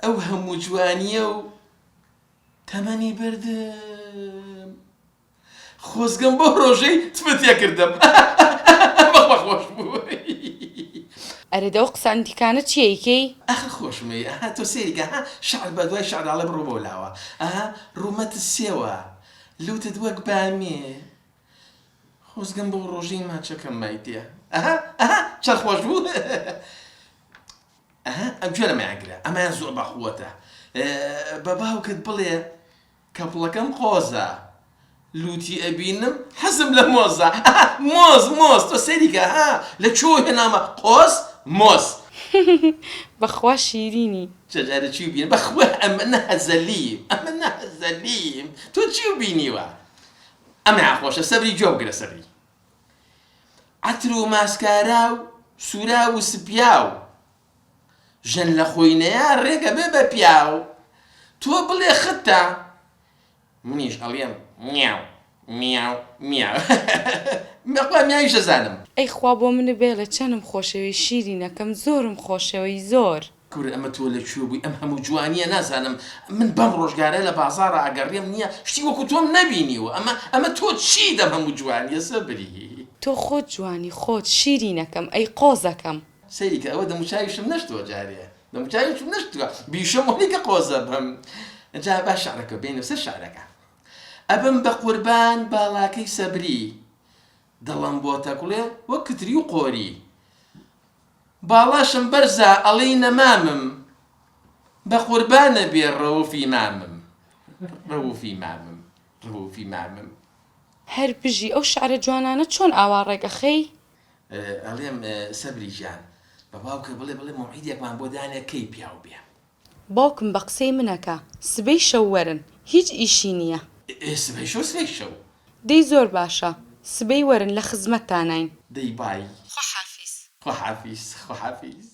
ئەو هەموو جوانیە و تەمەنی بردم خۆزگەم بۆ ڕۆژەی تفت کردم بەخوا خۆش بوو ئەرە دەو قسان دیکانە چیەیکەی؟ ئەخە خۆشمەی تۆ سێریکە شعر بە دوای شعراڵە بڕۆ بۆ لاوە ڕوومەتت سێوە لوتت وەک بامێ خۆزگەم بۆ ڕۆژەی ماچەکەم مایتێ چەند خۆش بوو ئەم گوێ لەمەیانگرە ئەمایان زۆر بەخووەتە بە باوکت بڵێ کەپڵەکەم قۆزە لوتی ئەبینم حەزم لە مۆزە مۆز تۆ سەریکە لە چۆ هێنامە قۆز مۆز بەخوا شیرینی جەجارە چی بینی بەخوا ئەمە نەهەزەلیم تۆ چی بینیوە ئەمە خۆشە سەبری جۆ بگرە سەبری عەتر و ماسکارا و سوورا و سپیا و ژەن لە خۆینەیە ڕێگە بێ بە پیاو تۆ بڵێ ختا منیش ئەڵێم میاو میاو میاو بەخوا میاویش دەزانم ئەی خوا بۆ منە بێڵێ چەندم خۆشەوەی شیرینەکەم زۆرم خۆشەوەی زۆر کوورە ئەمە تۆ لەکوێ بووی ئەم هەموو جوانیە نازانم من بەم ڕۆژگارە لە بازاڕە ئەگەڕێم نییە شتی وەکو تۆم نەبینیوە ئەمە تۆ چی دەم هەموو جوانیە سەبری تۆ خۆت جوانی خۆت شیرینەکەم ئەی قۆزەکەم سەریکە ئەوە دەموچاویشم نەشتووە جارێ دەموچاویشم نەشتووە بیشە مۆلیکە قۆزە بم جا باش شعرەکە بینە سەر شعرەکە ئەبم بە قوربان باڵاکەی سەبری دڵم بۆ تەکوڵێ وەک کتری و قۆری باڵاشم بەرزە ئەڵێی نەمامم بە قوربانە بێ ڕەوفی مامم هەر بژی ئەو شعرە جوانانە چۆن ئاوا ڕێگەخەی؟ ئەڵێم سەبری ژیان بە باوکە بڵێ مۆعیدێکمان بۆ دانێ کەی پیاو بێ باوکم بە قسەی منەکە سبەی شەو وەرن هیچ ئیشی نییە سبەی شەو دەی زۆر باشە سبەی وەرن لە خزمەتتانین دەی بای خۆحافیز خۆحافیز